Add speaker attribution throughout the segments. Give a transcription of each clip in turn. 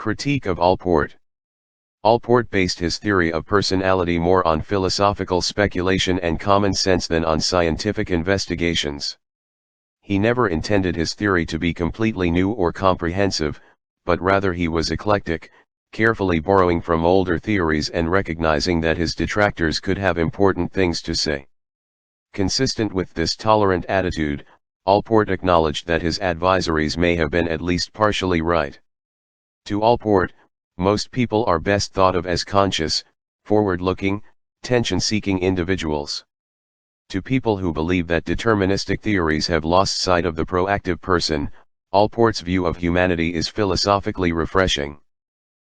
Speaker 1: Critique of Allport. Allport based his theory of personality more on philosophical speculation and common sense than on scientific investigations. He never intended his theory to be completely new or comprehensive, but rather he was eclectic, carefully borrowing from older theories and recognizing that his detractors could have important things to say. Consistent with this tolerant attitude, Allport acknowledged that his advisories may have been at least partially right. To Allport, most people are best thought of as conscious, forward-looking, tension-seeking individuals. To people who believe that deterministic theories have lost sight of the proactive person, Allport's view of humanity is philosophically refreshing.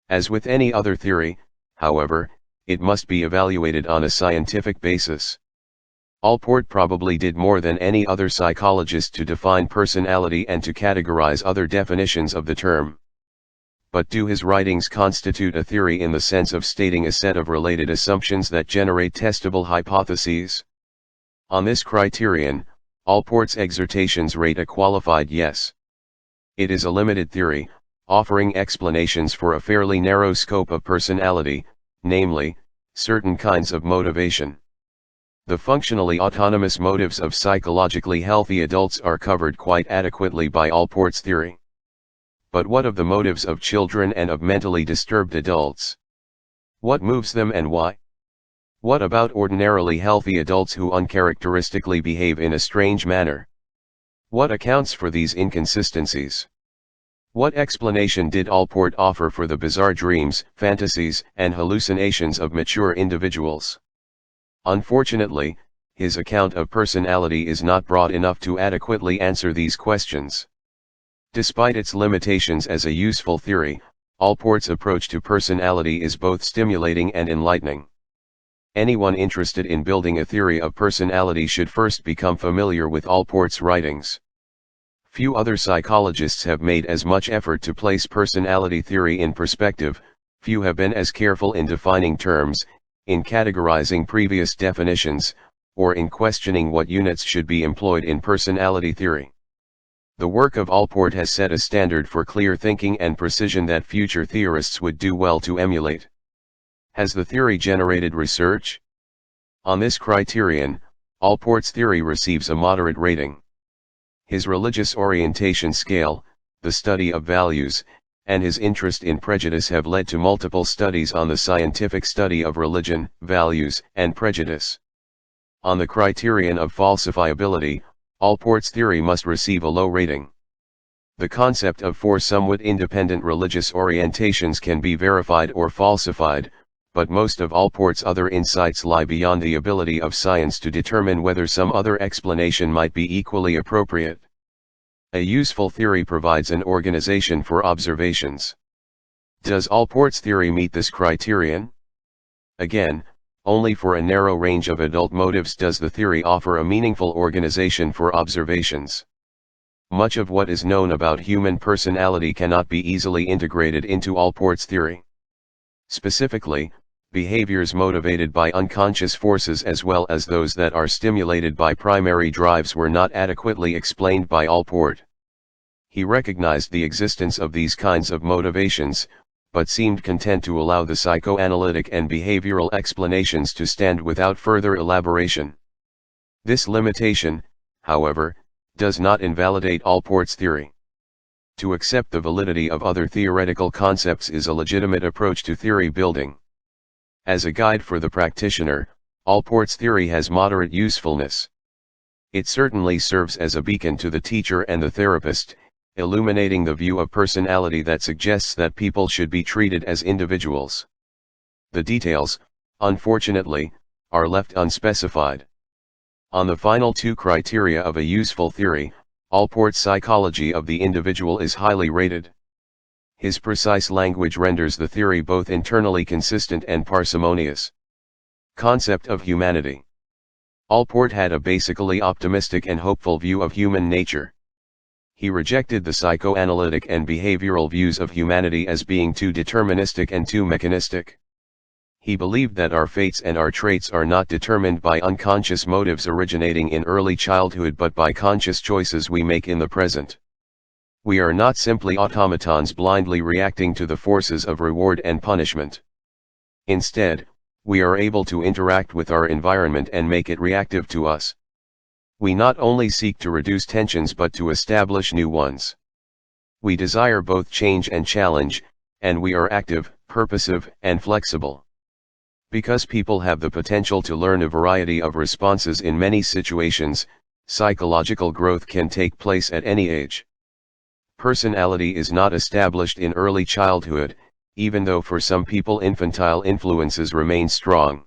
Speaker 1: As with any other theory, however, it must be evaluated on a scientific basis. Allport probably did more than any other psychologist to define personality and to categorize other definitions of the term. But do his writings constitute a theory in the sense of stating a set of related assumptions that generate testable hypotheses? On this criterion, Allport's exhortations rate a qualified yes. It is a limited theory, offering explanations for a fairly narrow scope of personality, namely, certain kinds of motivation. The functionally autonomous motives of psychologically healthy adults are covered quite adequately by Allport's theory. But what of the motives of children and of mentally disturbed adults? What moves them and why? What about ordinarily healthy adults who uncharacteristically behave in a strange manner? What accounts for these inconsistencies? What explanation did Allport offer for the bizarre dreams, fantasies, and hallucinations of mature individuals? Unfortunately, his account of personality is not broad enough to adequately answer these questions. Despite its limitations as a useful theory, Allport's approach to personality is both stimulating and enlightening. Anyone interested in building a theory of personality should first become familiar with Allport's writings. Few other psychologists have made as much effort to place personality theory in perspective, few have been as careful in defining terms, in categorizing previous definitions, or in questioning what units should be employed in personality theory. The work of Allport has set a standard for clear thinking and precision that future theorists would do well to emulate. Has the theory generated research? On this criterion, Allport's theory receives a moderate rating. His religious orientation scale, the study of values, and his interest in prejudice have led to multiple studies on the scientific study of religion, values, and prejudice. On the criterion of falsifiability, Allport's theory must receive a low rating. The concept of four somewhat independent religious orientations can be verified or falsified, but most of Allport's other insights lie beyond the ability of science to determine whether some other explanation might be equally appropriate. A useful theory provides an organization for observations. Does Allport's theory meet this criterion? Again, only for a narrow range of adult motives does the theory offer a meaningful organization for observations. Much of what is known about human personality cannot be easily integrated into Allport's theory. Specifically, behaviors motivated by unconscious forces as well as those that are stimulated by primary drives were not adequately explained by Allport. He recognized the existence of these kinds of motivations, but seemed content to allow the psychoanalytic and behavioral explanations to stand without further elaboration. This limitation, however, does not invalidate Allport's theory. To accept the validity of other theoretical concepts is a legitimate approach to theory building. As a guide for the practitioner, Allport's theory has moderate usefulness. It certainly serves as a beacon to the teacher and the therapist, illuminating the view of personality that suggests that people should be treated as individuals. The details, unfortunately, are left unspecified. On the final two criteria of a useful theory, Allport's psychology of the individual is highly rated. His precise language renders the theory both internally consistent and parsimonious. Concept of humanity. Allport had a basically optimistic and hopeful view of human nature. He rejected the psychoanalytic and behavioral views of humanity as being too deterministic and too mechanistic. He believed that our fates and our traits are not determined by unconscious motives originating in early childhood but by conscious choices we make in the present. We are not simply automatons blindly reacting to the forces of reward and punishment. Instead, we are able to interact with our environment and make it reactive to us. We not only seek to reduce tensions but to establish new ones. We desire both change and challenge, and we are active, purposive, and flexible. Because people have the potential to learn a variety of responses in many situations, psychological growth can take place at any age. Personality is not established in early childhood, even though for some people infantile influences remain strong.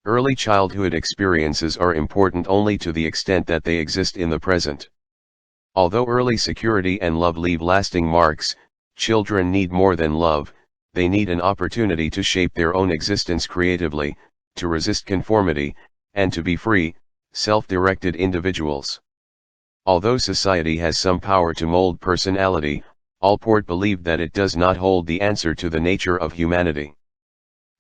Speaker 1: Early childhood experiences are important only to the extent that they exist in the present. Although early security and love leave lasting marks, children need more than love. They need an opportunity to shape their own existence creatively, to resist conformity, and to be free, self-directed individuals. Although society has some power to mold personality, Allport believed that it does not hold the answer to the nature of humanity.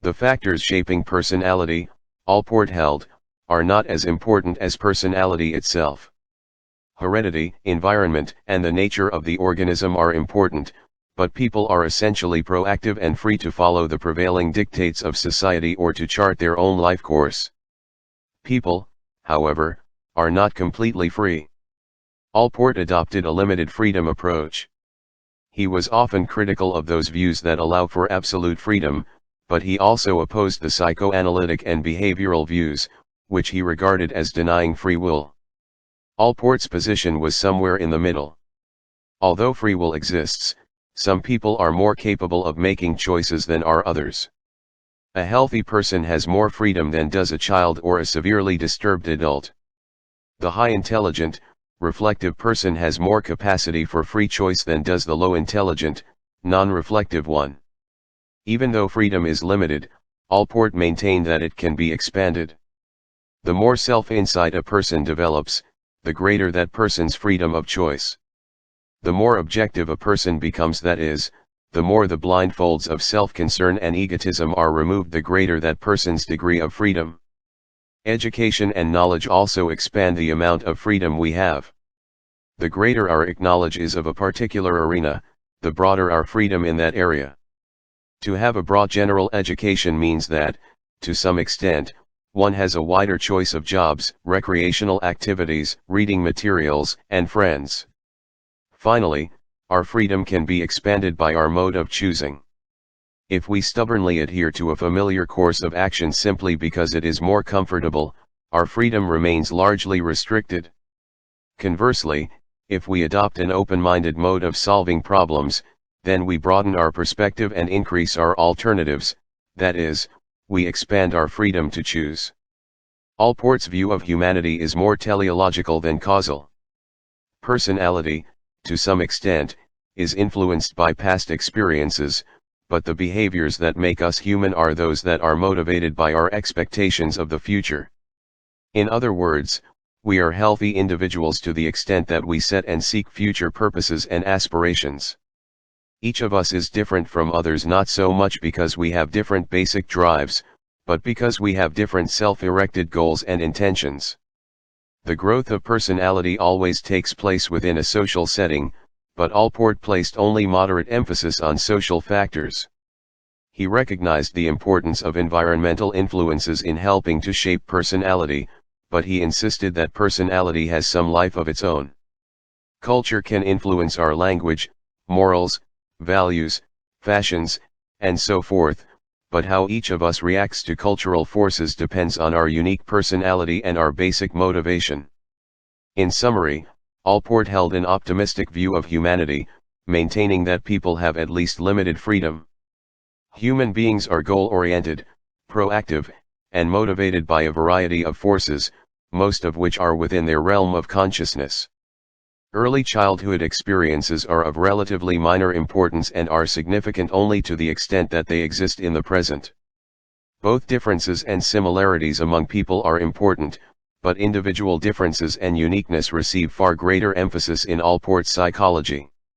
Speaker 1: The factors shaping personality, Allport held, are not as important as personality itself. Heredity, environment, and the nature of the organism are important, but people are essentially proactive and free to follow the prevailing dictates of society or to chart their own life course. People, however, are not completely free. Allport adopted a limited freedom approach. He was often critical of those views that allow for absolute freedom, but he also opposed the psychoanalytic and behavioral views, which he regarded as denying free will. Allport's position was somewhere in the middle. Although free will exists, some people are more capable of making choices than are others. A healthy person has more freedom than does a child or a severely disturbed adult. The high-intelligent, reflective person has more capacity for free choice than does the low-intelligent, non-reflective one. Even though freedom is limited, Allport maintained that it can be expanded. The more self-insight a person develops, the greater that person's freedom of choice. The more objective a person becomes, that is, the more the blindfolds of self-concern and egotism are removed, the greater that person's degree of freedom. Education and knowledge also expand the amount of freedom we have. The greater our knowledge is of a particular arena, the broader our freedom in that area. To have a broad general education means that, to some extent, one has a wider choice of jobs, recreational activities, reading materials, and friends. Finally, our freedom can be expanded by our mode of choosing. If we stubbornly adhere to a familiar course of action simply because it is more comfortable, our freedom remains largely restricted. Conversely, if we adopt an open-minded mode of solving problems, then we broaden our perspective and increase our alternatives, that is, we expand our freedom to choose. Allport's view of humanity is more teleological than causal. Personality, to some extent, is influenced by past experiences, but the behaviors that make us human are those that are motivated by our expectations of the future. In other words, we are healthy individuals to the extent that we set and seek future purposes and aspirations. Each of us is different from others, not so much because we have different basic drives, but because we have different self-erected goals and intentions. The growth of personality always takes place within a social setting, but Allport placed only moderate emphasis on social factors. He recognized the importance of environmental influences in helping to shape personality, but he insisted that personality has some life of its own. Culture can influence our language, morals, values, fashions, and so forth, but how each of us reacts to cultural forces depends on our unique personality and our basic motivation. In summary, Allport held an optimistic view of humanity, maintaining that people have at least limited freedom. Human beings are goal-oriented, proactive, and motivated by a variety of forces, most of which are within their realm of consciousness. Early childhood experiences are of relatively minor importance and are significant only to the extent that they exist in the present. Both differences and similarities among people are important, but individual differences and uniqueness receive far greater emphasis in Allport's psychology.